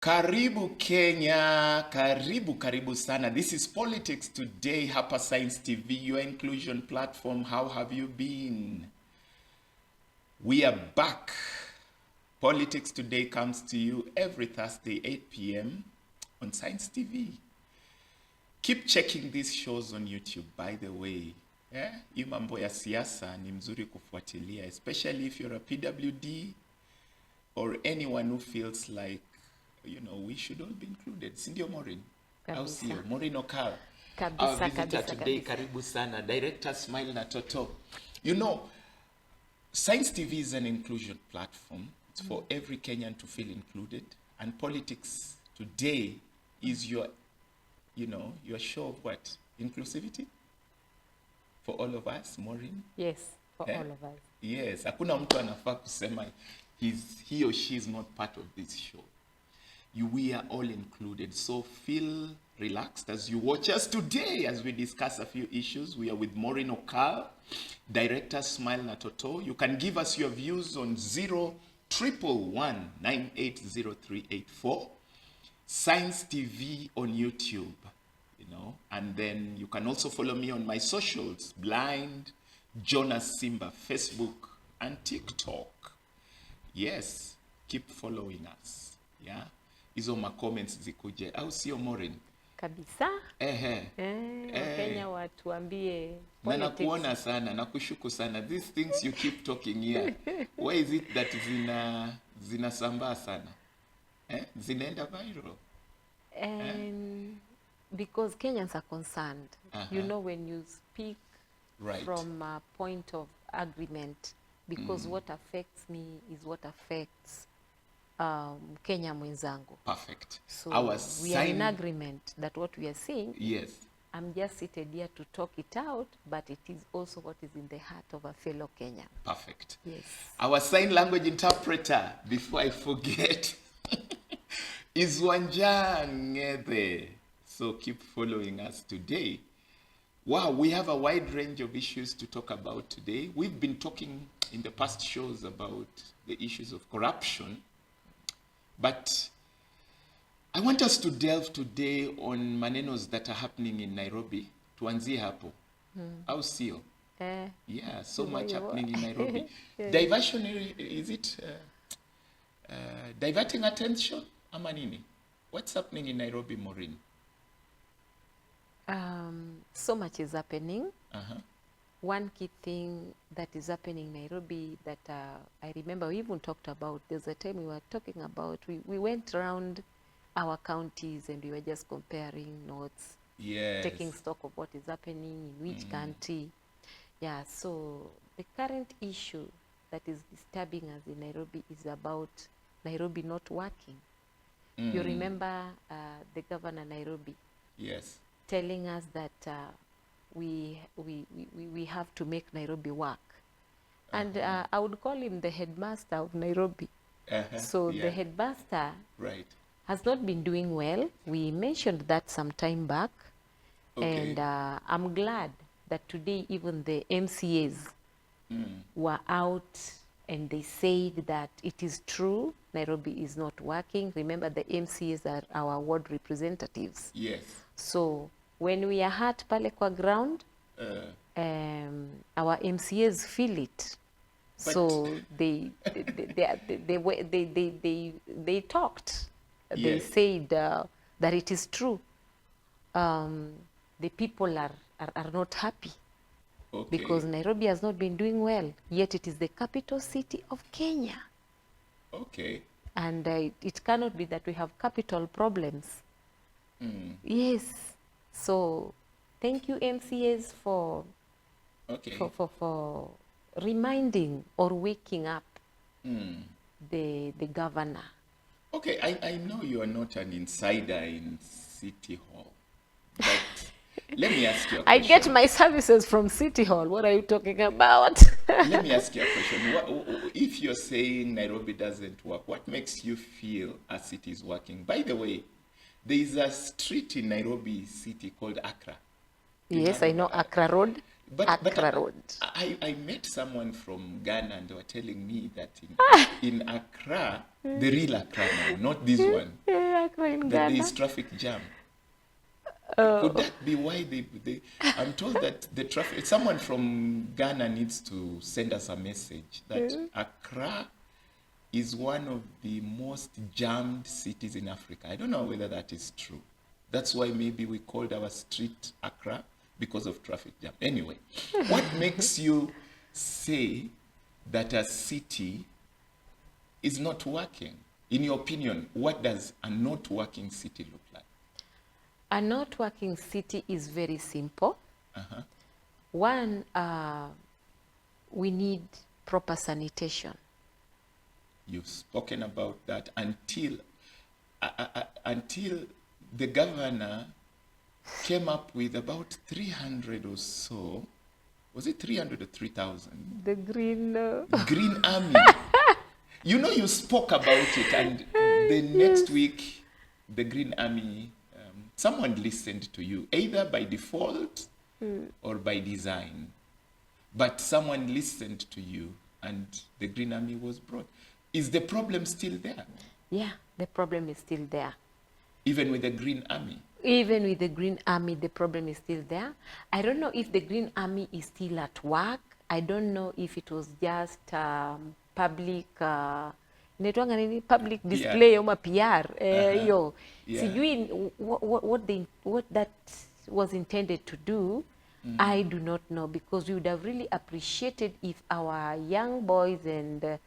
Karibu Kenya, karibu sana. This is Politics Today hapa Science TV, your inclusion platform. How have you been? We are back. Politics Today comes to you every Thursday 8 p.m. on Science TV. Keep checking these shows on YouTube, by the way. Hii mambo ya siasa ni mzuri kufuatilia, especially if you're a PWD or anyone who feels like we should all be included. Sindio Maureen? Au sio? Maureen Okal. Our visitor today, karibu sana. Director Smile na Toto. Science TV is an inclusion platform. It's for every Kenyan to feel included. And Politics Today is your show of what? Inclusivity? For all of us, Maureen? Yes, for all of us. Yes. Hakuna mtu anafaa kusema he or she is not part of this show. We are all included. So feel relaxed as you watch us today as we discuss a few issues. We are with Maureen Okal, Director Smile na Toto. You can give us your views on 0111980384. Science TV on YouTube, and then you can also follow me on my socials, Blind, Jonas Simba, Facebook, and TikTok. Yes, keep following us. Yeah. Hizo comments zikuje, au sio Maureen? Kabisa. Kenya watuambie politics. Na nakuona sana, nakushuku sana. These things you keep talking here. Why is it that zinasambaa sana? Zinaenda viral? Because Kenyans are concerned. When you speak from a point of agreement, because what affects me is what affects Kenya mwenzangu. Perfect. So we are in agreement that what we are saying, yes, I'm just seated here to talk it out, but it is also what is in the heart of a fellow Kenyan. Perfect. Yes. Our sign language interpreter, before I forget, is Wanjangede. So keep following us today. Wow, we have a wide range of issues to talk about today. We've been talking in the past shows about the issues of corruption. But I want us to delve today on manenos that are happening in Nairobi. Tuanzie hapo. Au sio? Yeah, so much happening in Nairobi. Diversionary, is it diverting attention? Ama nini? What's happening in Nairobi, Maureen? So much is happening. One key thing that is happening in Nairobi that I remember we even talked about, there's a time we were talking about, we went around our counties and we were just comparing notes, taking stock of what is happening in which county. Yeah, so the current issue that is disturbing us in Nairobi is about Nairobi not working. You remember the governor Nairobi? Yes. Telling us that we have to make Nairobi work. And I would call him the headmaster of Nairobi. The headmaster has not been doing well. We mentioned that some time back. And I'm glad that today even the MCAs were out and they said that it is true, Nairobi is not working. Remember, the MCAs are our ward representatives. Yes. So when we are hurt pale kwa ground, our MCAs feel it. So they talked. Yes. They said that it is true. The people are not happy because Nairobi has not been doing well. Yet it is the capital city of Kenya. Okay. And it cannot be that we have capital problems. Yes. So thank you, MCAs, for reminding or waking up the governor. Okay, I know you are not an insider in City Hall, but let me ask you a question. I get my services from City Hall. What are you talking about? Let me ask you a question. If you're saying Nairobi doesn't work, what makes you feel as it is working? By the way, there is a street in Nairobi city called Accra. Yes, I know Accra Road. Accra Road. I met someone from Ghana and they were telling me that in Accra, the real Accra now, not this one, Accra in that Ghana. there is traffic jam. Could that be why I'm told that the traffic, someone from Ghana needs to send us a message that Accra is one of the most jammed cities in Africa. I don't know whether that is true. That's why maybe we called our street Accra, because of traffic jam. Anyway, what makes you say that a city is not working? In your opinion, what does a not working city look like? A not working city is very simple. One, we need proper sanitation. You've spoken about that until the governor came up with about 300 or so. Was it 300 or 3,000? The Green Army. You spoke about it, and the next week, the Green Army, someone listened to you, either by default or by design. But someone listened to you, and the Green Army was brought. Is the problem still there? Yeah, the problem is still there. Even with the Green Army? Even with the Green Army, the problem is still there. I don't know if the Green Army is still at work. I don't know if it was just public public display or PR. Sijui what that was intended to do. I do not know, because we would have really appreciated if our young boys and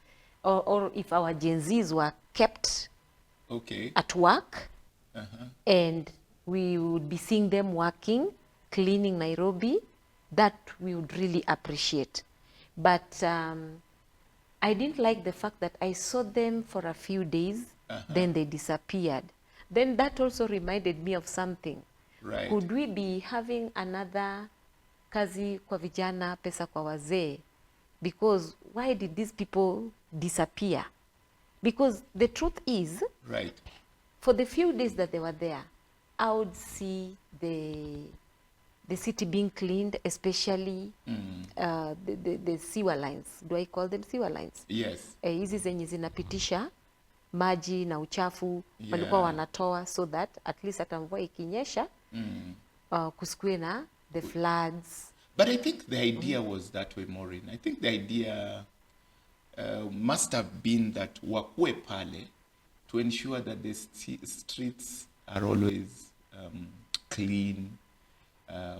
or if our Gen Zs were kept at work, and we would be seeing them working, cleaning Nairobi. That we would really appreciate. But I didn't like the fact that I saw them for a few days, then they disappeared. Then that also reminded me of something. Right. Could we be having another kazi kwa vijana, pesa kwa wazee? Because why did these people disappear? Because the truth is, right, for the few days that they were there, I would see the city being cleaned, especially the sewer lines. Do I call them sewer lines? Yes. Hizi zenye zinapitisha maji na uchafu, walikuwa wanatoa, so that at least hata mvua ikinyesha kusikue na the floods. But I think the idea was that way, Maureen. I think the idea must have been that wakue pale to ensure that the streets are always clean,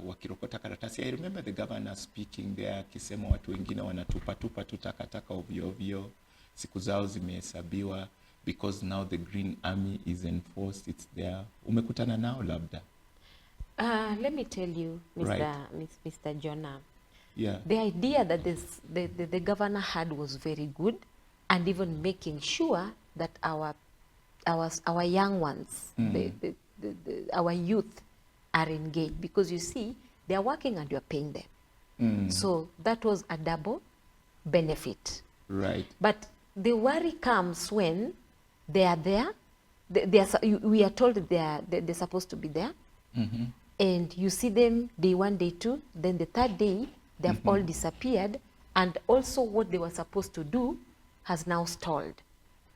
wakirokota karatasi. I remember the governor speaking there akisema watu wengine wanatupa tu takataka ovyo ovyo, siku zao zimehesabiwa, because now the Green Army is enforced, it's there. Umekutana nao labda? Let me tell you, Mr. Jonah. Yeah. The idea that the governor had was very good, and even making sure that our young ones, our youth, are engaged, because you see, they are working and you are paying them. So that was a double benefit. Right. But the worry comes when they are there. We are told they're supposed to be there. And you see them day one, day two, then the third day, they have all disappeared. And also what they were supposed to do has now stalled.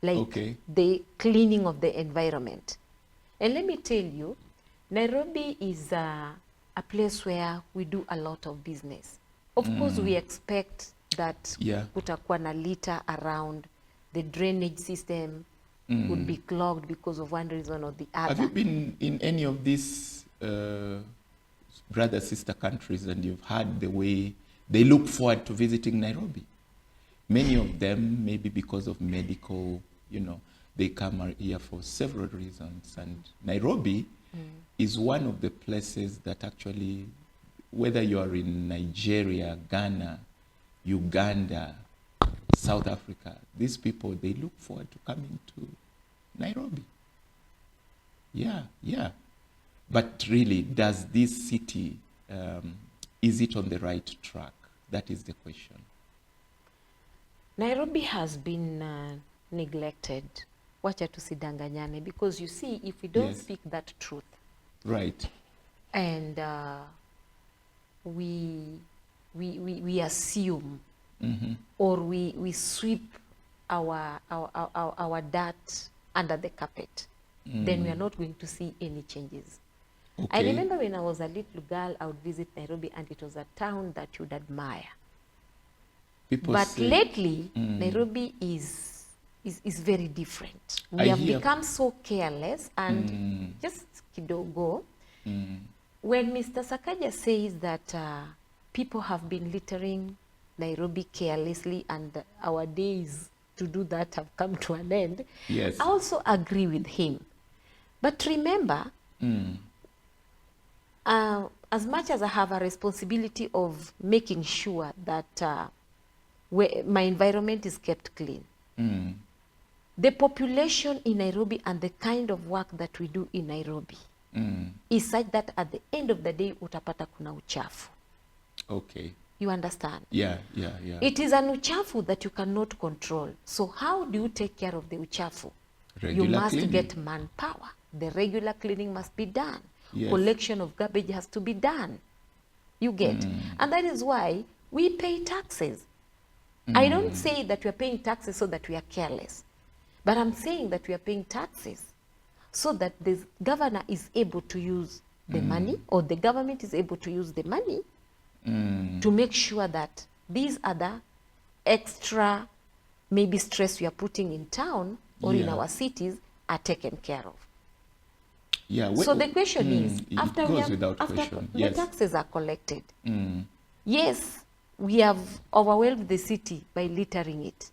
Like the cleaning of the environment. And let me tell you, Nairobi is a place where we do a lot of business. Of course, we expect that kutakuwa na litter around, the drainage system would be clogged because of one reason or the other. Have you been in any of these brother, sister countries, and you've heard the way they look forward to visiting Nairobi? Many of them, maybe because of medical, they come here for several reasons. And Nairobi is one of the places that actually, whether you are in Nigeria, Ghana, Uganda, South Africa, these people, they look forward to coming to Nairobi. Yeah. But really, does this city, is it on the right track? That is the question. Nairobi has been neglected. Wacha tusidanganyane, because you see, if we don't speak that truth, right, and we assume or we sweep our dirt under the carpet, then we are not going to see any changes. Okay. I remember when I was a little girl, I would visit Nairobi, and it was a town that you'd admire. But lately, Nairobi is very different. We have become so careless, and just kidogo, when Mr. Sakaja says that people have been littering Nairobi carelessly and our days to do that have come to an end, yes, I also agree with him. But remember, as much as I have a responsibility of making sure that my environment is kept clean, the population in Nairobi and the kind of work that we do in Nairobi is such that at the end of the day, utapata kuna uchafu. Okay. You understand? Yeah. It is an uchafu that you cannot control. So how do you take care of the uchafu? You must cleaning. Get manpower. The regular cleaning must be done. Yes. Collection of garbage has to be done. You get? And that is why we pay taxes. I don't say that we are paying taxes so that we are careless. But I'm saying that we are paying taxes so that the governor is able to use the money, or the government is able to use the money to make sure that these other extra maybe stress we are putting in town or in our cities are taken care of. Yeah. So the question is, after the taxes are collected, yes, we have overwhelmed the city by littering it.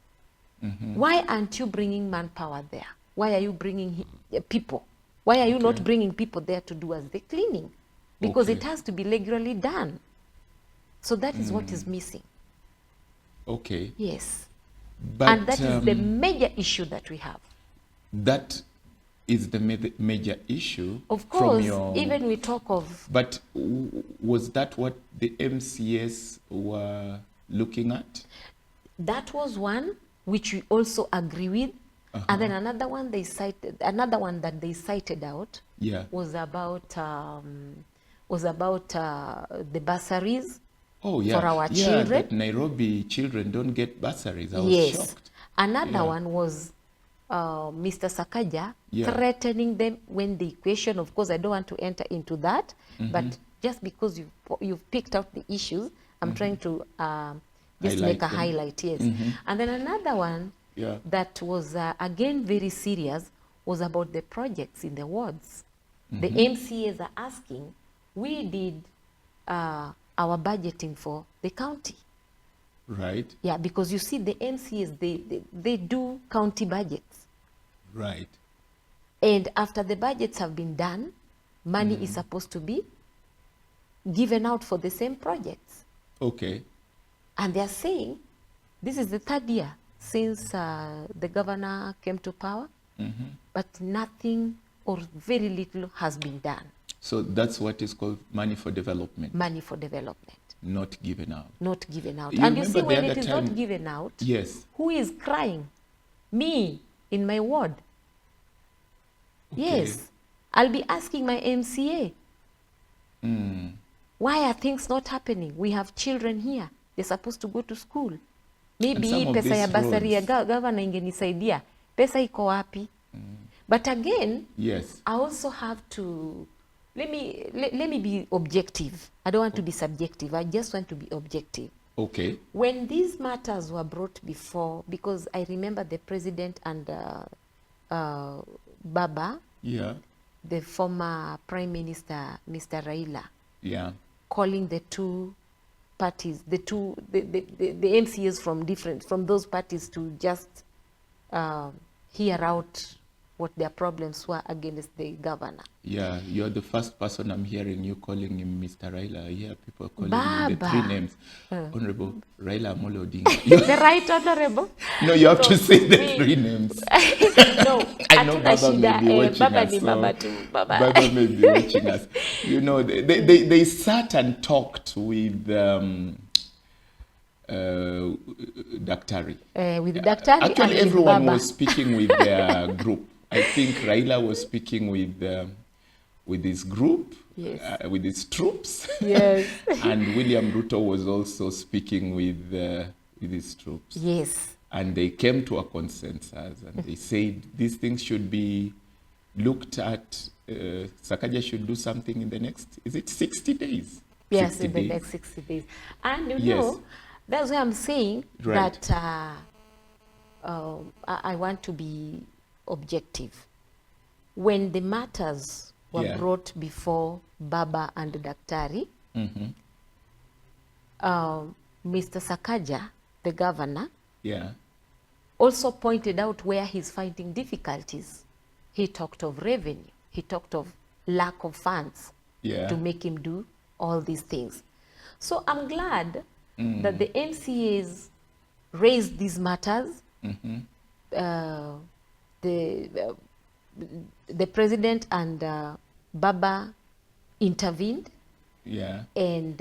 Why aren't you bringing manpower there? Why are you bringing people? Why are you not bringing people there to do as the cleaning? Because it has to be regularly done. So that is what is missing. Okay. Yes. But, and that is the major issue that we have. That is the major issue. Of course, even we talk of... But was that what the MCS were looking at? That was one which we also agree with. And then another one that they cited out was about the bursaries. Oh, yeah. For our children. That Nairobi children don't get bursaries. I was shocked. Another one was Mr. Sakaja threatening them when the equation, of course, I don't want to enter into that, but just because you've picked out the issues, I'm trying to just make a highlight, yes. And then another one that was, again, very serious was about the projects in the wards. The MCAs are asking, we did... our budgeting for the county. Right. Yeah, because you see the MCAs, they do county budgets. Right. And after the budgets have been done, money is supposed to be given out for the same projects. Okay. And they are saying, this is the third year since the governor came to power, but nothing or very little has been done. So that's what is called money for development. Money for development. Not given out. Not given out. And you see, when it is not given out, yes, who is crying? Me, in my ward. Okay. Yes. I'll be asking my MCA, why are things not happening? We have children here. They're supposed to go to school. Maybe pesa ya basari ya governor ingenisaidia. Pesa iko wapi? But again, yes, I also have to... Let me be objective. I don't want to be subjective. I just want to be objective. Okay. When these matters were brought before, because I remember the president and Baba, the former Prime Minister, Mr. Raila, calling the two parties, the MCAs from those parties to just hear out what their problems were against the governor. Yeah, you're the first person I'm hearing you calling him Mr. Raila. I hear people calling him the three names. Honorable Raila Amolo Odinga. The right honorable? No, you have to say the three names. No, I know Baba may be watching us. Baba may be watching us. You know, they sat and talked with Daktari. With Daktari. Actually, everyone was speaking with their group. I think Raila was speaking with with his group, Yes. with his troops. Yes. And William Ruto was also speaking with his troops. Yes. And they came to a consensus, and they said these things should be looked at. Sakaja should do something in the next, is it 60 days? Yes, 60 in the days. next 60 days. And you Yes. know, that's why I'm saying Right. that I want to be objective. When the matters were Yeah. brought before Baba and Daktari, Mr. Sakaja, the governor, Yeah. also pointed out where he's finding difficulties. He talked of revenue. He talked of lack of funds Yeah. to make him do all these things. So I'm glad that the MCAs raised these matters. The president and Baba intervened, Yeah. and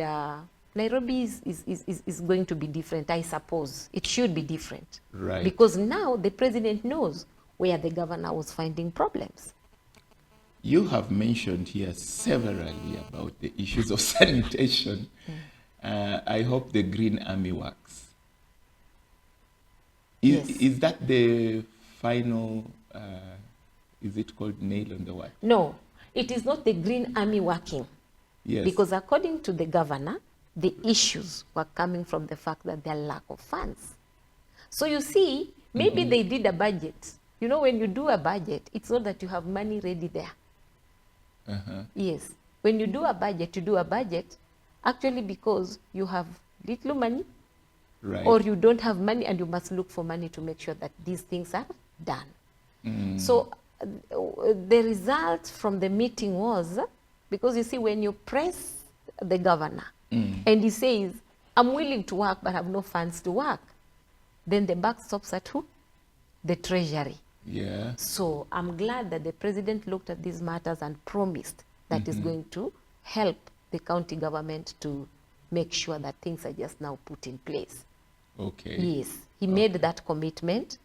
Nairobi is going to be different, I suppose. It should be different. Right. Because now the president knows where the governor was finding problems. You have mentioned here severally about the issues of sanitation. I hope the Green Army works. Yes. Is that the final, is it called nail on the what? No, it is not the Green Army working. Yes. Because according to the governor, the issues were coming from the fact that there are lack of funds. So you see, maybe they did a budget. You know, when you do a budget, it's not that you have money ready there. Yes. When you do a budget, you do a budget actually because you have little money, Right. or you don't have money and you must look for money to make sure that these things are done. So the result from the meeting was, because you see, when you press the governor and he says, I'm willing to work but have no funds to work, then the buck stops at who? The treasury. Yeah. So I'm glad that the president looked at these matters and promised that is going to help the county government to make sure that things are just now put in place. Okay. Yes, he made that commitment,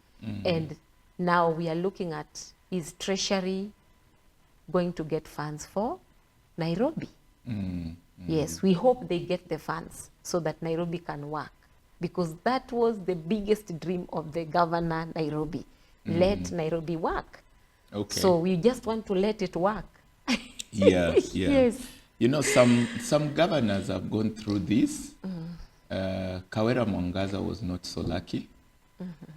and now we are looking at, is treasury going to get funds for Nairobi? Yes, we hope they get the funds so that Nairobi can work, because that was the biggest dream of the governor, Nairobi. Let Nairobi work. Okay. So we just want to let it work. Yeah, yeah. Yes. You know, some governors have gone through this. Kawera Mwangaza was not so lucky.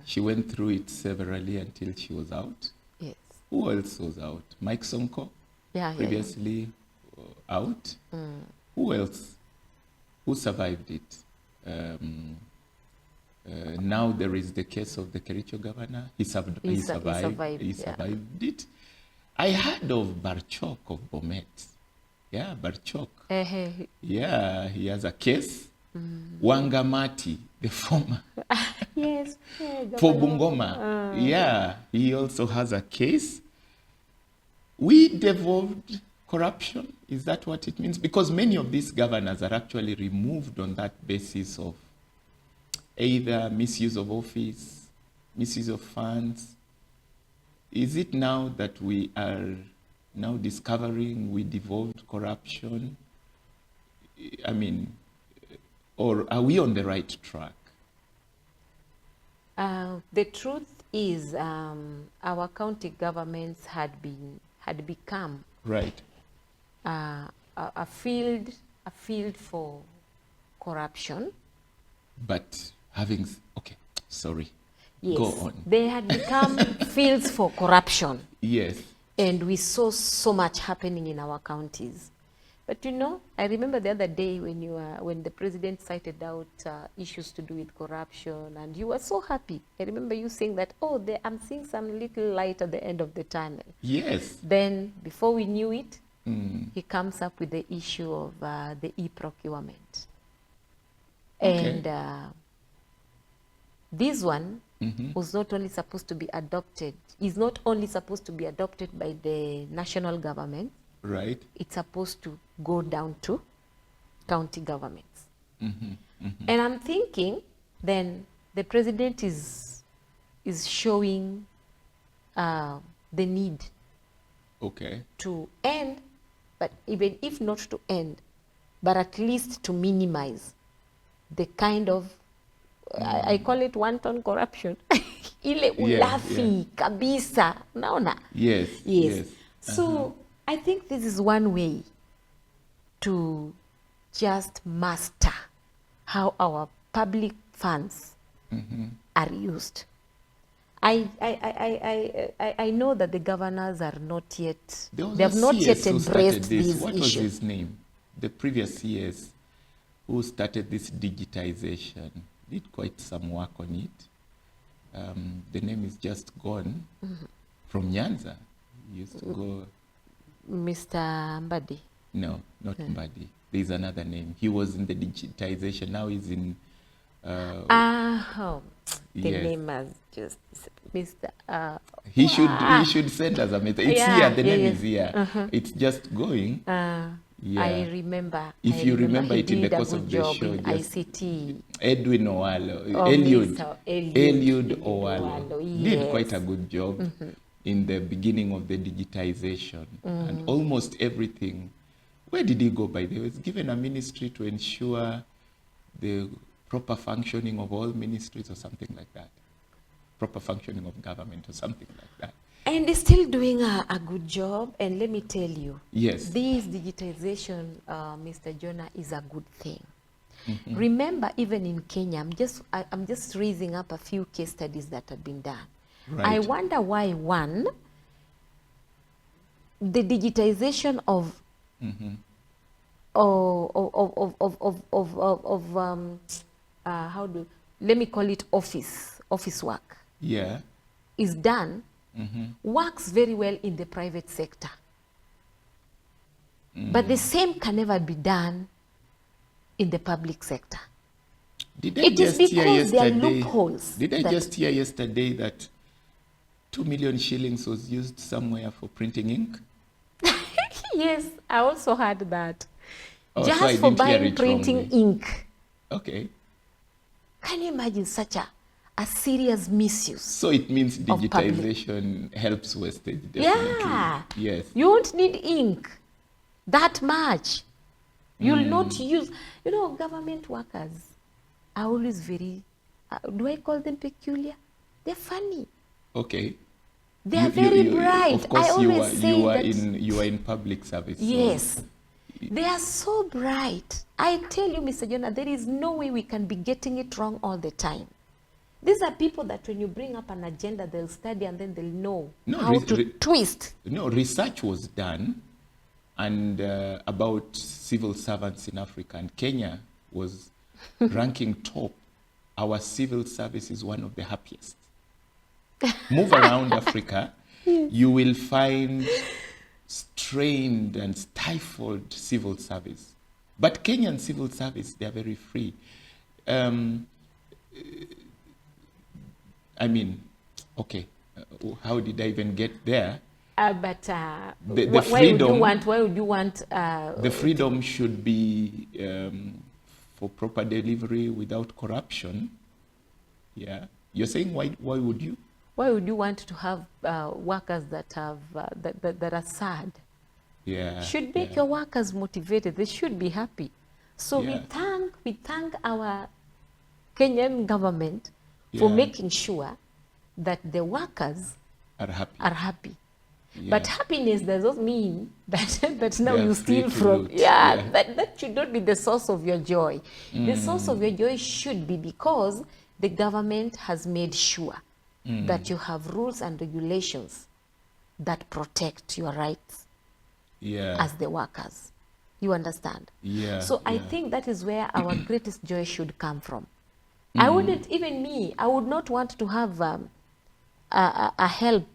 She went through it severally until she was out. Yes. Who else was out? Mike Sonko, Yeah, previously out. Who else? Who survived it? Now there is the case of the Kericho governor. He survived it. I heard of Barchok of Bomet. Yeah, Barchok. Yeah, he has a case. Wangamati, the former. Yes. For Bungoma. Yeah, he also has a case. We devolved corruption. Is that what it means? Because many of these governors are actually removed on that basis of either misuse of office, misuse of funds. Is it now that we are now discovering we devolved corruption? I mean, or are we on the right track? The truth is, our county governments had become Right. a field for corruption. But having, okay, sorry. Yes, Go on. they had become fields for corruption. Yes. And we saw so much happening in our counties. But you know, I remember the other day when the president cited out issues to do with corruption, and you were so happy. I remember you saying that, oh, I'm seeing some little light at the end of the tunnel. Yes. Then, before we knew it, he comes up with the issue of the e-procurement. Okay. And this one was not only supposed to be adopted, is not only supposed to be adopted by the national government, Right. it's supposed to go down to county governments. And I'm thinking then the president is showing the need Okay. to end but even if not to end, but at least to minimize the kind of, I call it wanton corruption. Ile ulafi kabisa, naona? Yes. So I think this is one way to just master how our public funds are used. I know that the governors are not yet, they have not yet embraced these What issues. was his name? The previous CS who started this digitization, did quite some work on it. The name is just gone. From Nyanza. He used to go. Mr. Mbadi? No, not Mbadi. There's another name. He was in the digitization. Now he's in. The name has just Mr. He should send us a message. It's here. The name is here. It's just going. I remember. If you remember it in the course of the show, ICT. Edwin Owalo, Eliud Owalo did quite a good job in the beginning of the digitization and almost everything. Where did he go, by the way? He was given a ministry to ensure the proper functioning of all ministries or something like that. Proper functioning of government or something like that. And they're still doing a good job. And let me tell you, yes, this digitization, Mr. Jonah, is a good thing. Remember, even in Kenya, I'm just raising up a few case studies that have been done. Right. I wonder why, one, the digitization of let me call it office work. Yeah. Is done, works very well in the private sector. But the same can never be done in the public sector. Did I It is just hear because there are yesterday? loopholes. Did I just hear yesterday that 2 million shillings was used somewhere for printing ink? Yes, I also heard that. Oh, so I Just for didn't hear buying it printing wrongly. ink. Okay. Can you imagine such a serious misuse? So it means Of public. digitization helps wastage, definitely. Yeah. Yes. You won't need ink that much. You'll not use, government workers are always very, do I call them peculiar? They're funny. Okay. They are very bright. Of course, I always say you are in public service. so- yes. They are so bright. I tell you, Mr. Jonah, there is no way we can be getting it wrong all the time. These are people that when you bring up an agenda, they'll study and then they'll know how to twist. No, research was done and about civil servants in Africa, and Kenya was ranking top. Our civil service is one of the happiest. Move around Africa, you will find strained and stifled civil service. But Kenyan civil service, they are very free. I mean, okay, how did I even get there? The freedom, why would you want the freedom should be for proper delivery without corruption. Yeah, you're saying why would you? Why would you want to have workers that have that are sad? Yeah, should make your workers motivated. They should be happy. So we thank our Kenyan government for making sure that the workers are happy. Yeah. But happiness does not mean that now you steal from. Loot. That should not be the source of your joy. The source of your joy should be because the government has made sure that you have rules and regulations that protect your rights as the workers. You understand? Yeah. So I think that is where our greatest joy should come from. I wouldn't, even me, I would not want to have a help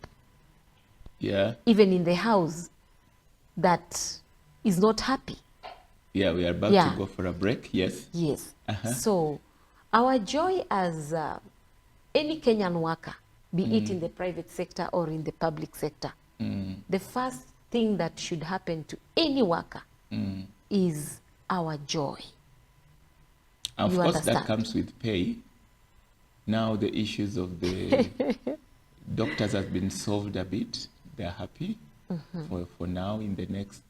even in the house that is not happy. Yeah, we are about to go for a break. Yes. Yes. So our joy as any Kenyan worker, be it in the private sector or in the public sector, the first thing that should happen to any worker is our joy. Of course, that comes with pay. Now the issues of the doctors have been solved a bit. They're happy for now. In the next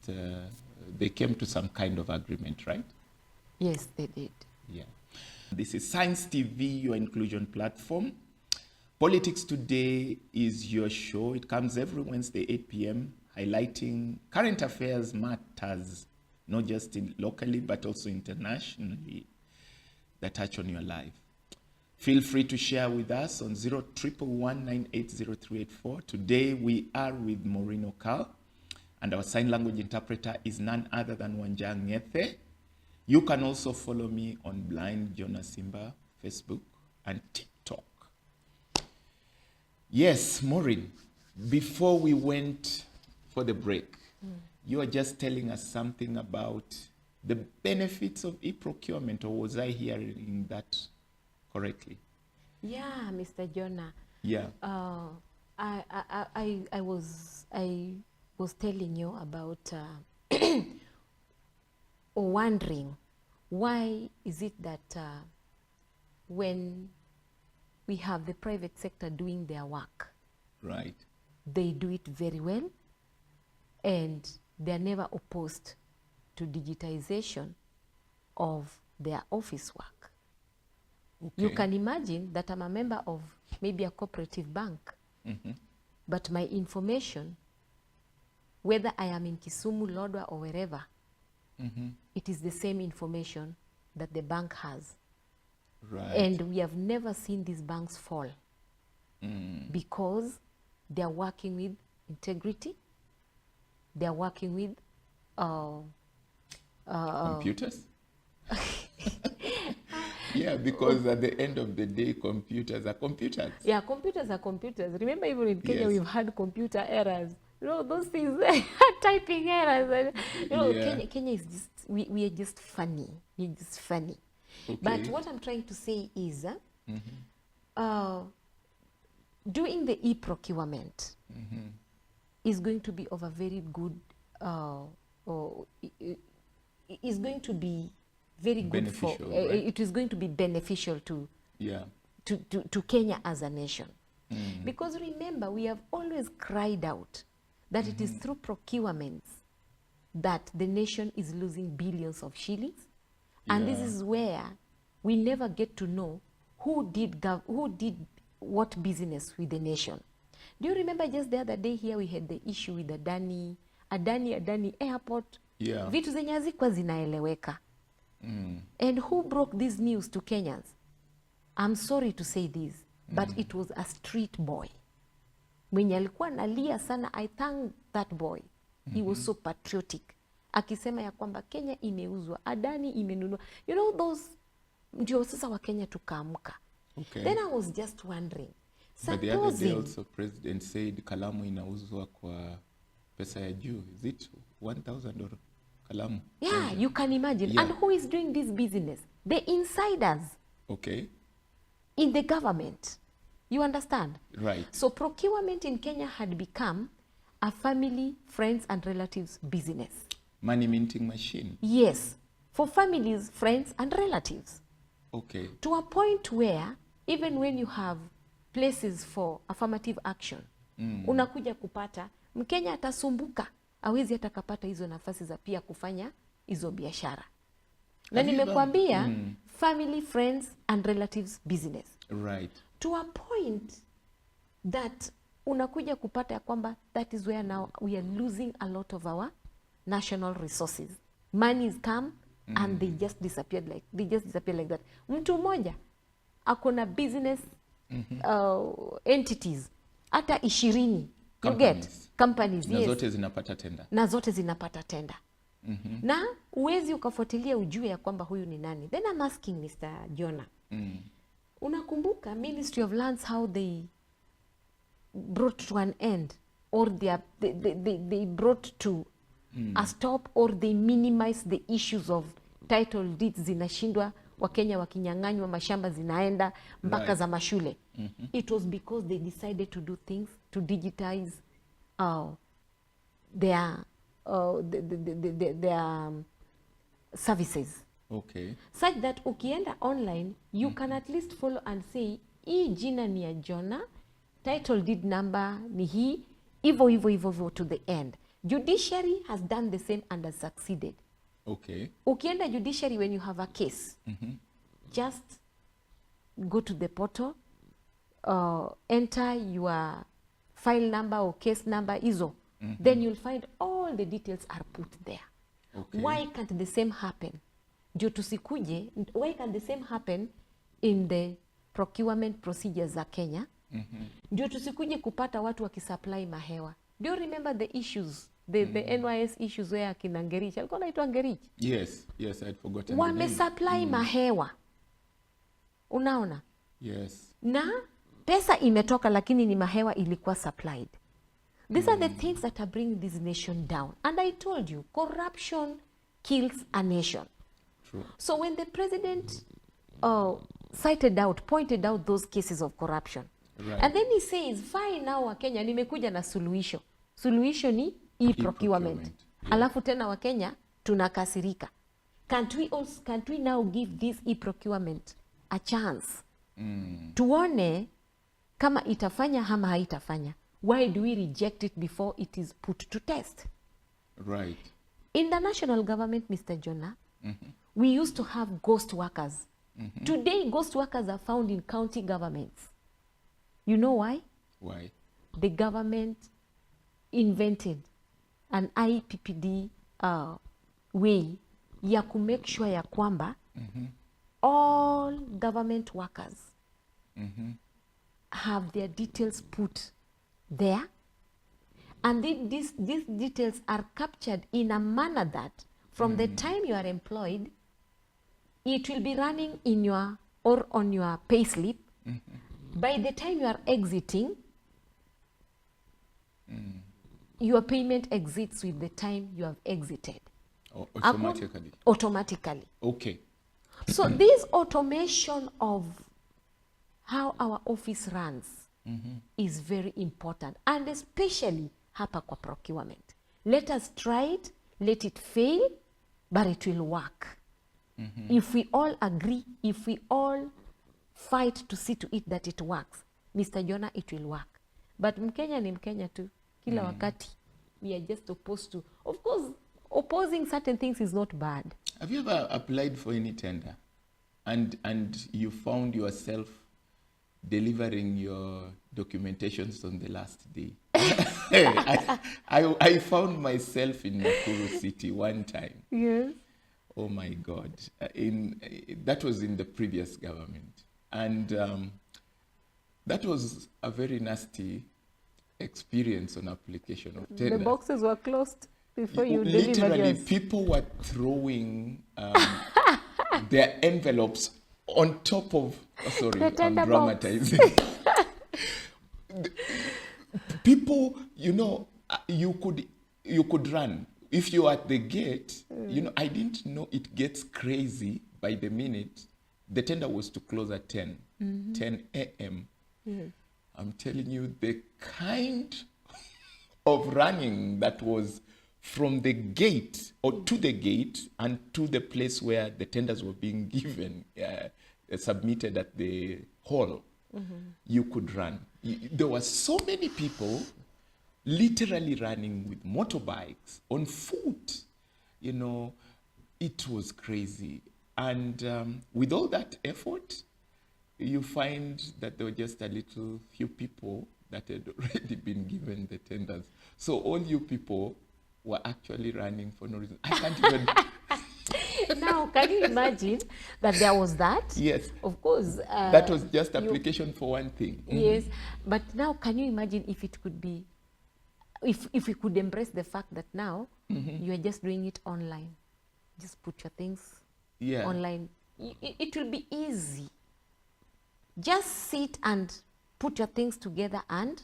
they came to some kind of agreement, right? Yes, they did. Yeah. This is Science TV, your inclusion platform. Politics Today is your show. It comes every Wednesday, 8 p.m., highlighting current affairs matters, not just locally, but also internationally, that touch on your life. Feel free to share with us on 0111980384. Today we are with Maureen Okal, and our sign language interpreter is none other than Wanjang Ngethe. You can also follow me on Blind Jonah Simba, Facebook, and TikTok. Yes, Maureen, before we went for the break, you were just telling us something about the benefits of e-procurement, or was I hearing that correctly? Yeah, Mr. Jonah. Yeah. I was telling you about or wondering why is it that when we have the private sector doing their work, right, they do it very well, and they're never opposed to digitization of their office work. Okay. You can imagine that I'm a member of maybe a cooperative bank, but my information, whether I am in Kisumu, Lodwar, or wherever, it is the same information that the bank has. Right. And we have never seen these banks fall because they are working with integrity. They are working with computers. Yeah, because at the end of the day, computers are computers. Yeah, computers are computers. Remember, even in Kenya, we've had computer errors. You know, those things, typing errors. You know, Kenya is just, we are just funny. We're just funny. Okay. But what I'm trying to say is, doing the e-procurement is going to be of a very good, is going to be very good for, right? It is going to be beneficial to Kenya as a nation. Because remember, we have always cried out that it is through procurements that the nation is losing billions of shillings. And this is where we never get to know who did what business with the nation. Do you remember just the other day here we had the issue with Adani Airport? Yeah. Vitu zenye hazikuwa zinaeleweka. And who broke this news to Kenyans? I'm sorry to say this, but it was a street boy. Mwenye alikuwa analia sana, I thank that boy. He was so patriotic. Akisema ya kwamba Kenya imeuzwa, Adani imenunua. You know, those ndio sasa wa Kenya tukaamka. Okay. Then I was just wondering. But the other day also President said Kalamu inauzwa kwa pesa ya juu. Is it 1,000 or Kalamu? Yeah, you can imagine. Yeah. And who is doing this business? The insiders. Okay. In the government. You understand? Right. So procurement in Kenya had become a family, friends, and relatives business. Money minting machine. Yes. For families, friends, and relatives. Okay. To a point where, even when you have places for affirmative action, unakuja kupata, Mkenya atasumbuka, hawezi atakapata hizo nafasi za pia kufanya hizo biashara. Na nimekuambia, family, friends, and relatives business. Right. To a point that unakuja kupata ya kwamba that is where now we are losing a lot of our national resources. Money is come and they just disappeared like that. Mtu mmoja akona business entities hata 20. You get companies, na zote zinapata tenda. Na zote zinapata tenda. Na uwezi ukafuatilia ujue ya kwamba huyu ni nani. Then I'm asking Mr. Jonah. Unakumbuka Ministry of Lands how they brought to an end, or they brought to a stop, or they minimized the issues of title deeds zinashindwa, Wakenya wakinyang'anywa, mashamba zinaenda mpaka za mashule. It was because they decided to do things to digitize their services. Okay. Such that ukienda online, you can at least follow and say, hii jina ni ya Jonah, title deed number ni hii, ivo to the end. Judiciary has done the same and has succeeded. Okay. Ukienda judiciary when you have a case, just go to the portal, enter your file number or case number, ISO. Then you'll find all the details are put there. Okay. Why can't the same happen? Why can't the same happen in the procurement procedures za Kenya? Ndio tusikuje kupata watu wakisupply mahewa. Do you remember the issues, the NYS issues where akina Ngerich, alikuwa anaitwa Ngerich? Yes, I'd forgotten. Wamesupply mahewa. Unaona? Yes. Na pesa imetoka lakini ni mahewa ilikuwa supplied. These are the things that are bringing this nation down. And I told you, corruption kills a nation. True. So when the president pointed out those cases of corruption, right. And then he says, fine, now Wakenya, nimekuja na suluhisho. Suluhisho ni e-procurement. Yeah. Alafu tena Wakenya, tunakasirika. Can't we now give this e-procurement a chance? Tuone kama itafanya ama haitafanya. Why do we reject it before it is put to test? Right. In the national government, Mr. Jonah, we used to have ghost workers. Today, ghost workers are found in county governments. You know why? Why? The government invented an IPPD way ya ku make sure ya kwamba all government workers have their details put there, and these details are captured in a manner that from the time you are employed, it will be running in your or on your pay slip. By the time you are exiting, your payment exits with the time you have exited. Automatically. Automatically. Okay. So this automation of how our office runs is very important, and especially hapa kwa procurement. Let us try it, let it fail, but it will work. If we all agree, if we all fight to see to it that it works, Mr. Jonah, it will work. But Mkenya ni Mkenya tu. Kila wakati we are just opposed to. Of course, opposing certain things is not bad. Have you ever applied for any tender and you found yourself delivering your documentations on the last day? I found myself in Nakuru City one time. Yes. Oh my God. That was in the previous government. And that was a very nasty experience on application of tender. The boxes were closed before you delivered Literally, yours. people were throwing their envelopes on top of, I'm dramatizing. People, you could run. If you're at the gate, I didn't know it gets crazy by the minute. The tender was to close at 10 a.m. I'm telling you, the kind of running that was from the gate or to the gate and to the place where the tenders were being given, submitted at the hall, you could run. There were so many people literally running with motorbikes, on foot. It was crazy. And with all that effort, you find that there were just a little few people that had already been given the tenders. So all you people were actually running for no reason. I can't even... Now, can you imagine that there was that? Yes. Of course. That was just application for one thing. Yes. But now, can you imagine if it could be, if we could embrace the fact that now you are just doing it online. Just put your things online. It will be easy. Just sit and put your things together and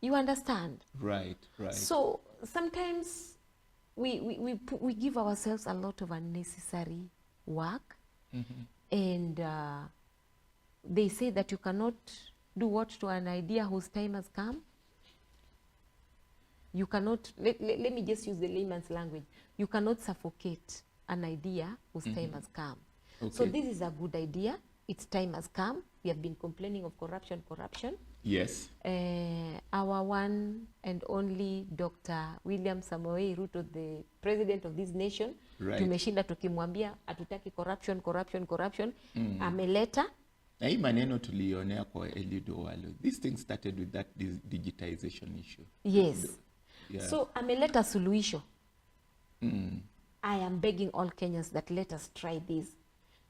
you understand. Right. So sometimes we give ourselves a lot of unnecessary work, and they say that you cannot do what to an idea whose time has come. You cannot, let me just use the layman's language. You cannot suffocate an idea whose time has come. Okay. So this is a good idea. Its time has come. We have been complaining of corruption. Yes. Our one and only Dr. William Samoei Ruto, the president of this nation, Right. tumeshinda tukimwambia hatutaki corruption. Ameleta Na hii maneno tulionea kwa Eliud Owalo. This thing started with that digitization issue. Yes. Yeah. So ameleta suluhisho. I am begging all Kenyans that let us try this.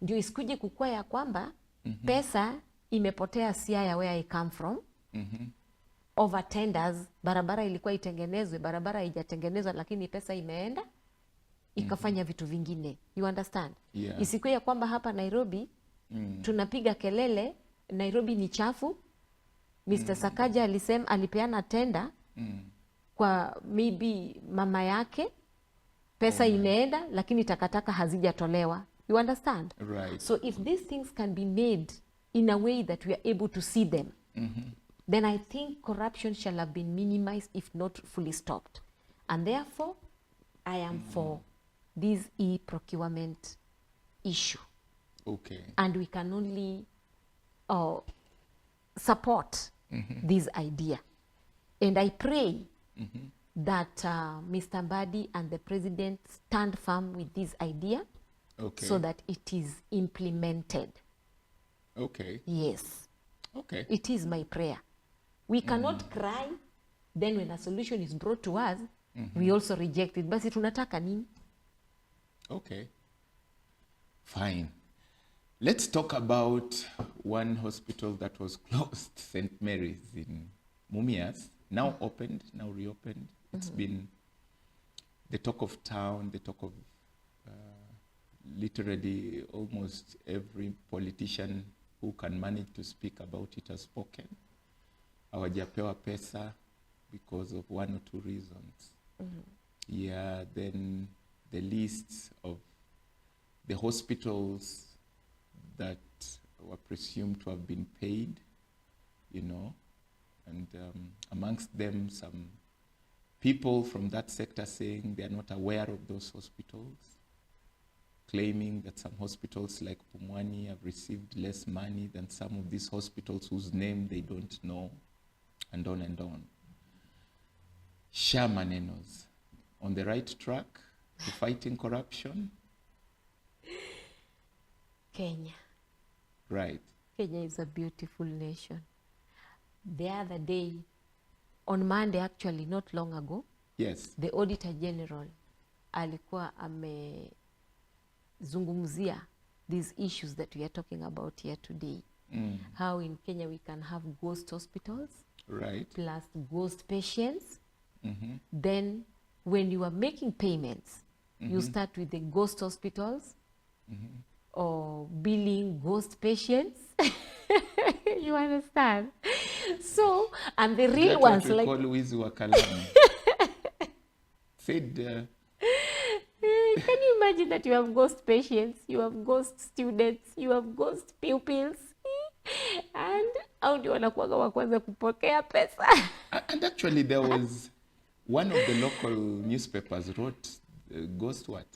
Ndio isikuje kukua ya kwamba pesa imepotea Siaya where I come from. Over tenders, barabara ilikuwa itengenezwe, barabara haijatengenezwa, lakini pesa imeenda ikafanya vitu vingine. You understand? Yeah. Isikue ya kwamba hapa Nairobi tunapiga kelele Nairobi ni chafu. Mr. Sakaja alisema alipeana tenda kwa maybe mama yake, pesa imeenda lakini takataka hazijatolewa. You understand? Right. So if these things can be made in a way that we are able to see them, then I think corruption shall have been minimized, if not fully stopped. And therefore, I am for this e-procurement issue. Okay. And we can only support this idea. And I pray that Mr. Mbadi and the president stand firm with this idea, Okay. so that it is implemented. Okay. Yes. Okay. It is my prayer. We cannot cry, then when a solution is brought to us, we also reject it. Basi tunataka nini? Okay. Fine. Let's talk about one hospital that was closed, St. Mary's in Mumias, now opened, now reopened. It's been the talk of town, the talk of literally almost every politician who can manage to speak about it has spoken. Hawajapewa pesa because of one or two reasons. Yeah, then the lists of the hospitals that were presumed to have been paid, you know, and amongst them some people from that sector saying they are not aware of those hospitals, claiming that some hospitals like Pumwani have received less money than some of these hospitals whose name they don't know, and on and on. Shamanenos, on the right track to fighting corruption? Kenya. Right. Kenya is a beautiful nation. The other day, on Monday actually, not long ago, Yes. the Auditor General alikuwa amezungumzia these issues that we are talking about here today. How in Kenya we can have ghost hospitals, Right. plus ghost patients. Then when you are making payments, you start with the ghost hospitals or billing ghost patients. You understand? So, and the real That's ones what we like... call wizi wa kalamu. Said, Can you imagine that you have ghost patients, you have ghost students, you have ghost pupils, and how ndio wanakuwaga wa kwanza kupokea pesa? and actually there was one of the local newspapers wrote ghost what?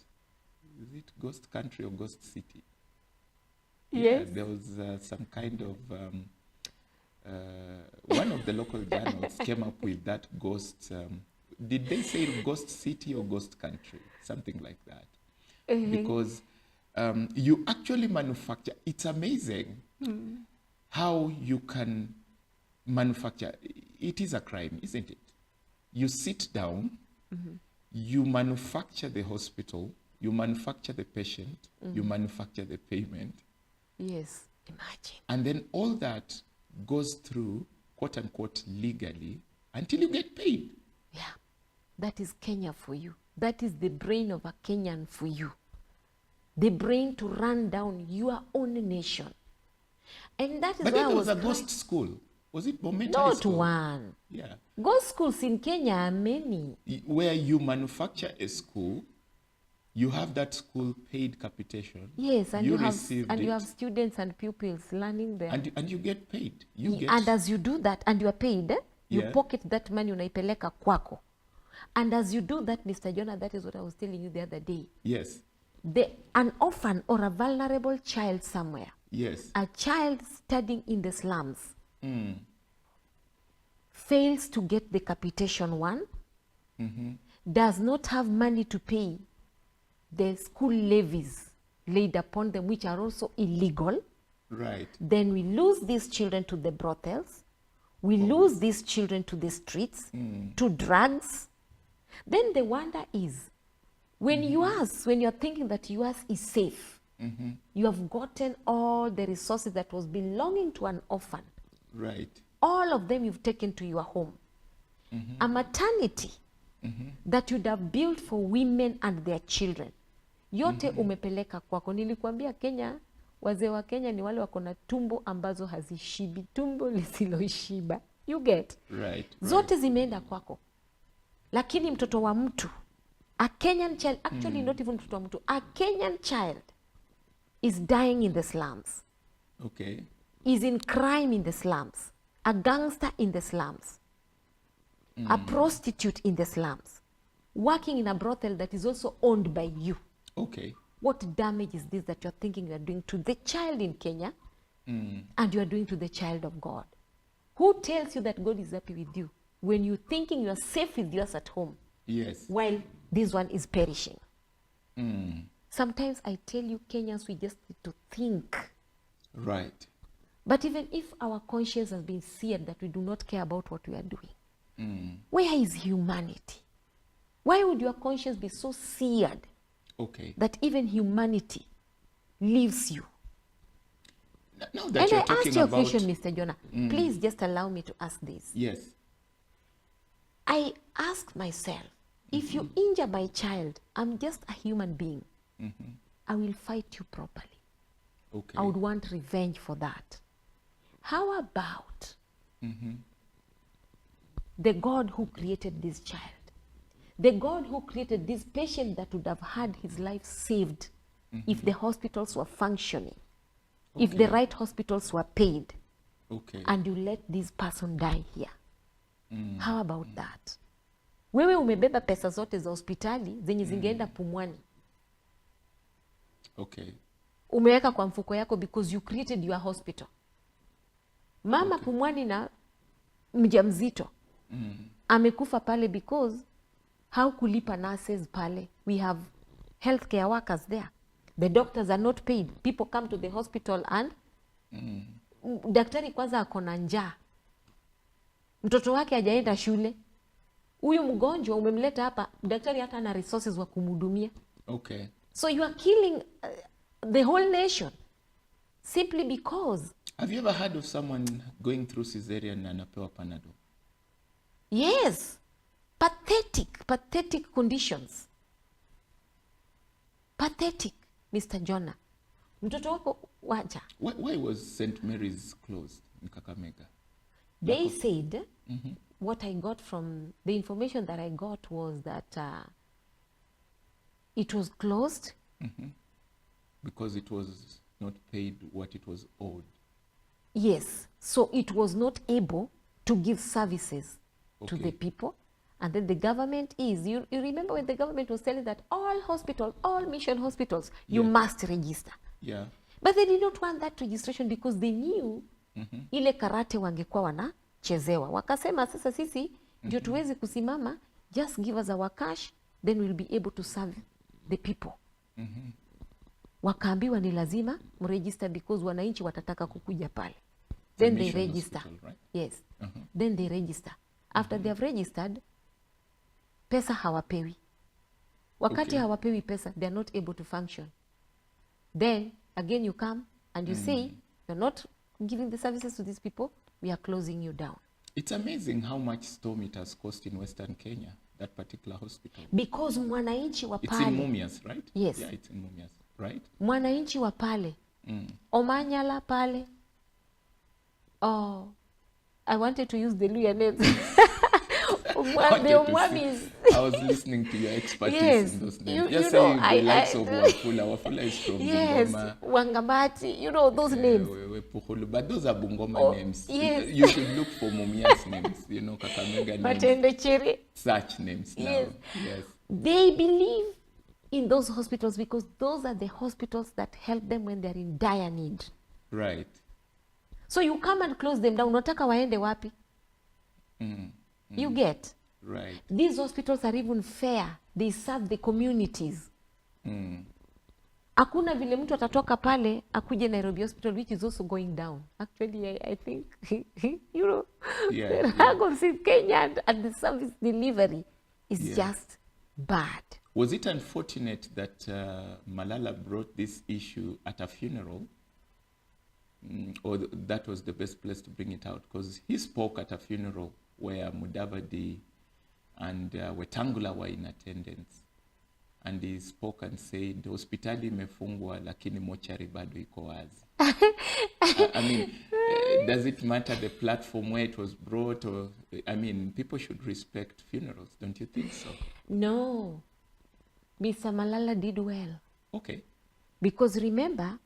Is it ghost country or ghost city? Yes. Yeah, there was some kind of one of the local journals came up with that ghost. Did they say ghost city or ghost country? Something like that. Because you actually manufacture. It's amazing how you can manufacture. It is a crime, isn't it? You sit down, you manufacture the hospital, you manufacture the patient, you manufacture the payment. Yes, imagine. And then all that goes through, quote unquote, legally until you get paid. Yeah, that is Kenya for you. That is the brain of a Kenyan for you. The brain to run down your own nation. And that is But why then I there was was a ghost school. Was it momentary not school? one. Yeah. Ghost schools in Kenya are many. Where you manufacture a school, you have that school paid capitation. Yes, and you have received and it, you have students and pupils learning there. and you get paid. You get And as you do that and you are paid, you Yeah. pocket that money unaipeleka kwako. And as you do that, Mr. Jonah, that is what I was telling you the other day. yes, An orphan or a vulnerable child somewhere, yes. a child studying in the slums, fails to get the capitation one, does not have money to pay the school levies laid upon them, which are also illegal, right, then we lose these children to the brothels, we lose these children to the streets, to drugs. Then the wonder is, when you're thinking that yours is safe, you have gotten all the resources that was belonging to an orphan. Right. All of them you've taken to your home. A maternity that you'd have built for women and their children. Yote umepeleka kwako. Nilikuambia Kenya, wazee wa Kenya ni wale wako na tumbo ambazo hazishibi, tumbo lisiloishiba. You get? Right. Zote zimeenda kwako. Lakini mtoto wa mtu, a Kenyan child, actually not even mtoto wa mtu, a Kenyan child is dying in the slums. Okay. Is in crime in the slums. A gangster in the slums. A prostitute in the slums. Working in a brothel that is also owned by you. Okay. What damage is this that you're thinking you're doing to the child in Kenya and you're doing to the child of God? Who tells you that God is happy with you when you're thinking you're safe with yours at home? Yes. While this one is perishing. Sometimes I tell you, Kenyans, we just need to think. Right. But even if our conscience has been seared that we do not care about what we are doing, where is humanity? Why would your conscience be so seared that even humanity leaves you? Now that And you're I talking asked you a about... question, Mr. Jonah. Please just allow me to ask this. Yes. I ask myself, if you injure my child, I'm just a human being. I will fight you properly. Okay. I would want revenge for that. How about the God who created this child? The God who created this patient that would have had his life saved if the hospitals were functioning, if the right hospitals were paid, and you let this person die here. How about that? Wewe umebeba pesa zote za hospitali zenye zingeenda Pumwani. Umeweka kwa mfuko yako because you created your hospital. Mama Pumwani na mjamzito amekufa pale because haukulipa nurses pale. We have healthcare workers there. The doctors are not paid. People come to the hospital and daktari kwanza ako na njaa. Mtoto wake hajaenda shule. Huyu mgonjwa umemleta hapa, daktari hata na resources wa kumhudumia. So you are killing the whole nation simply because. Have you ever heard of someone going through cesarean na anapewa Panadol? Yes. Pathetic conditions. Pathetic, Mr. Jonah. Mtoto wako waja. Why was St. Mary's closed in Kakamega? They said, what I got from, the information that I got was that it was closed. Because it was not paid what it was owed. Yes. So it was not able to give services to the people. And then the government is, you remember when the government was telling that all hospitals, all mission hospitals, you must register. Yeah. But they did not want that registration because they knew ile karate wangekuwa wanachezewa. Wakasema sasa sisi ndio tuwezi kusimama, just give us our cash, then we'll be able to serve the people. Wakaambiwa ni lazima mregister because wananchi watataka kukuja pale. Then they register. Hospital, right? Yes. Then they register. After they have registered, pesa hawapewi. Wakati hawapewi pesa, they are not able to function. Then, again you come and you say, you're not giving the services to these people, we are closing you down. It's amazing how much storm it has cost in Western Kenya, that particular hospital. Because mwananchi wa pale. It's in Mumias, right? Yes. Yeah, it's in Mumias, right? Mwananchi wa pale. Omanyala pale. Oh, I wanted to use the Luya names. I was listening to your expertise in those names. Just saying the likes of Wafula. Wafula is from Bungoma. Wangambati, you know those names. But those are Bungoma names. Yes. You should look for Mumias names, you know, Kakamega names. Such names now. Yes. They believe in those hospitals because those are the hospitals that help them when they're in dire need. Right. So you come and close them down. Unataka waende wapi? You get? Right. These hospitals are even fair. They serve the communities. Hakuna vile mtu atatoka pale akuje Nairobi Hospital, which is also going down. Actually, I think, you know, the Lagos in Kenya and the service delivery is just bad. Was it unfortunate that Malala brought this issue at a funeral? Or that was the best place to bring it out? Because he spoke at a funeral where Mudavadi and Wetangula were in attendance. And he spoke and said, hospitali imefungwa lakini mochari bado iko wazi. I mean, does it matter the platform where it was brought? Or, I mean, people should respect funerals, don't you think so? No. Mr. Malala did well. Okay. Because remember,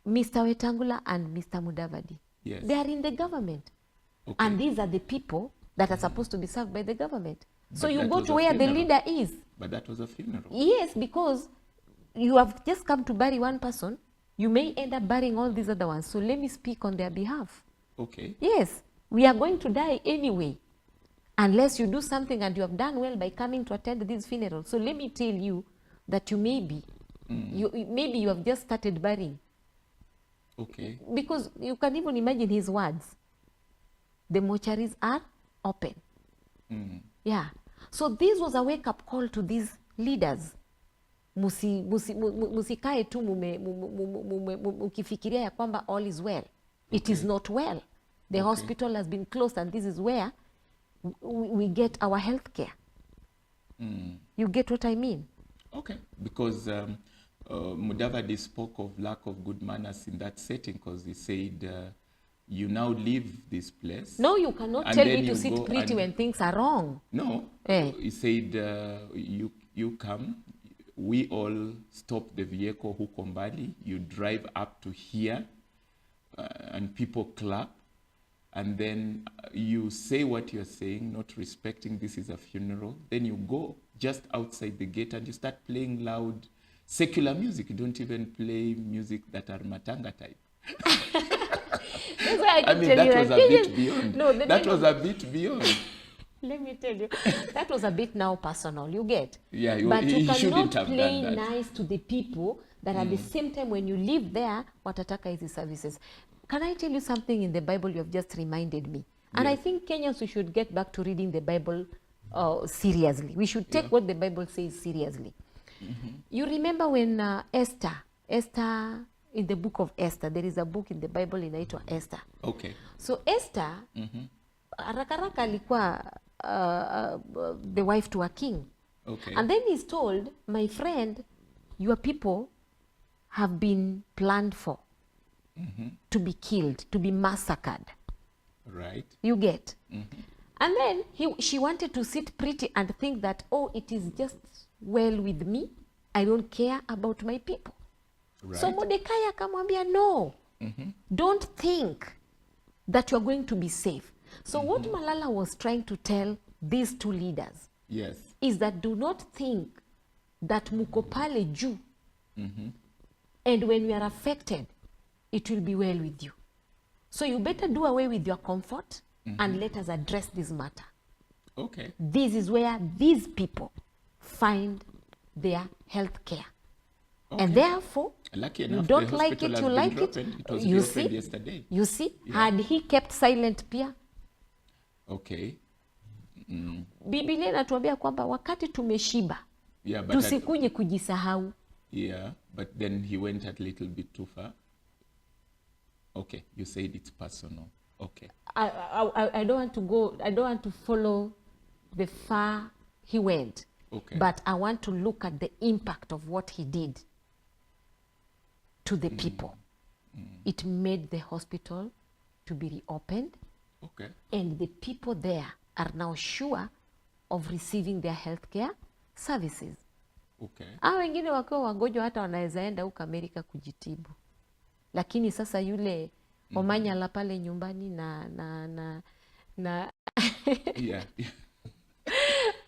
Mr. Wetangula and Mr. Mudavadi, they are in the government. Okay. And these are the people that are supposed to be served by the government. So But you that go was to a where the funeral. leader is. But that was a funeral. Yes, because you have just come to bury one person, you may end up burying all these other ones. So let me speak on their behalf. Okay. Yes, we are going to die anyway, unless you do something, and you have done well by coming to attend these funerals. So let me tell you that you may be, maybe you have just started burying. Okay. Because you can even imagine his words. The mortuaries are open. Yeah. So this was a wake-up call to these leaders. Musikae tu mukifikiria ya kwamba all is well. It is not well. The hospital has been closed, and this is where we get our health care. You get what I mean? Okay. Because Mudavadi spoke of lack of good manners in that setting, because he said, you now leave this place. No, you cannot and tell then me to you sit go pretty and- when things are wrong. No. He said, you come, we all stop the vehicle huko mbali, you drive up to here, and people clap, and then you say what you're saying, not respecting this is a funeral. Then you go just outside the gate and you start playing loud secular music. You don't even play music that are matanga type. That's why I mean, tell you that was a bit beyond. No, That was a bit beyond. Let me tell you, that was a bit now personal, you get? Yeah, but he you shouldn't cannot have play done that. nice to the people that at the same time when you live there, watataka hizi services. Can I tell you something in the Bible you have just reminded me? And I think Kenyans, we should get back to reading the Bible seriously. We should take what the Bible says seriously. You remember when Esther, in the book of Esther, there is a book in the Bible inaitwa Esther. Okay. So Esther, haraka alikuwa the wife to a king. Okay. And then he's told, my friend, your people have been planned for to be killed, to be massacred. Right. You get? And then she wanted to sit pretty and think that, oh, it is just well with me. I don't care about my people. Right. So Mordecai akamwambia, no, don't think that you are going to be safe. So what Malala was trying to tell these two leaders Yes. is that do not think that muko pale juu, and when we are affected, it will be well with you. So you better do away with your comfort and let us address this matter. Okay. This is where these people find their health care. And therefore, Lucky you enough, don't the like hospital it, has you been like reopened. It was you reopened see? yesterday. You see? Had he kept silent pia, Okay. Biblia inatuambia kwamba wakati tumeshiba, Yeah, but tusikuje kujisahau. yeah, but then he went a little bit too far. Okay, you said it's personal. Okay. I don't want to go, I don't want to follow the far he went. Okay. But I want to look at the impact of what he did to the people. It made the hospital to be reopened, Okay. and the people there are now sure of receiving their healthcare services. Okay. Hao wengine wakiwa wagonjwa hata wanaweza enda huko Amerika kujitibu, lakini sasa yule Omanyala pale nyumbani na Yeah.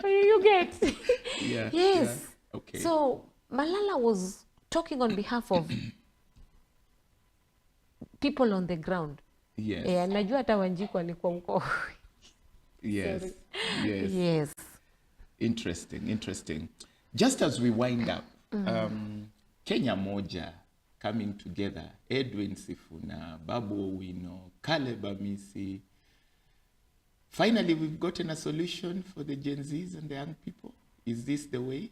you get Yeah. yes. Yeah. Okay. So Malala was talking on behalf of people on the ground. Yes. Najua hata Wanjiku alikuwa huko Yes. Sorry. Yes. Yes. Interesting. Just as we wind up, Kenya Moja coming together, Edwin Sifuna, Babu Owino, Caleb Amisi. Finally, we've gotten a solution for the Gen Zs and the young people. Is this the way?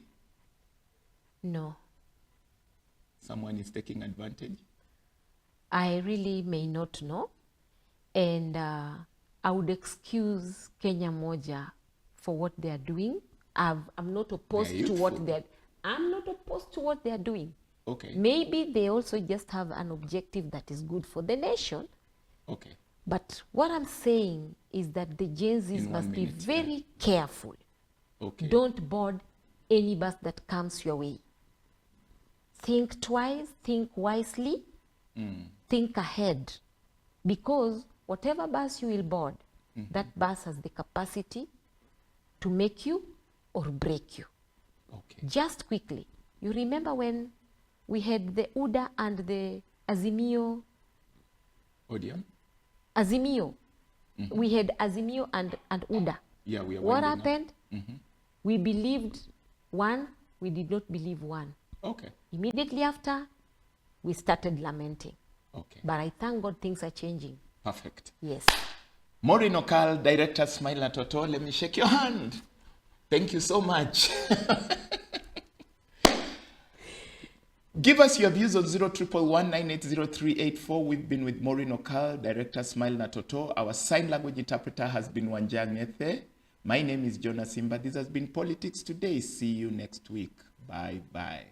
No. Someone is taking advantage? I really may not know. And I would excuse Kenya Moja for what they are doing. I'm not opposed to what they're doing. Okay. Maybe they also just have an objective that is good for the nation. Okay. But what I'm saying is that the Gen Zs must be very careful. Okay. Don't board any bus that comes your way. Think twice, think wisely, think ahead. Because whatever bus you will board, that bus has the capacity to make you or break you. Okay. Just quickly, you remember when we had the UDA and the Azimio? Odium? Azimio. We had Azimio and UDA. Yeah, we are. What happened? We believed one, we did not believe one. Okay. Immediately after, we started lamenting. Okay. But I thank God things are changing. Perfect. Yes. Maureen Okal, Director Smile na Toto, let me shake your hand. Thank you so much. Give us your views on 0111980384. We've been with Maureen Okal, Director Smile na Toto. Our sign language interpreter has been Wanjang Ethe. My name is Jonas Simba. This has been Politics Today. See you next week. Bye-bye.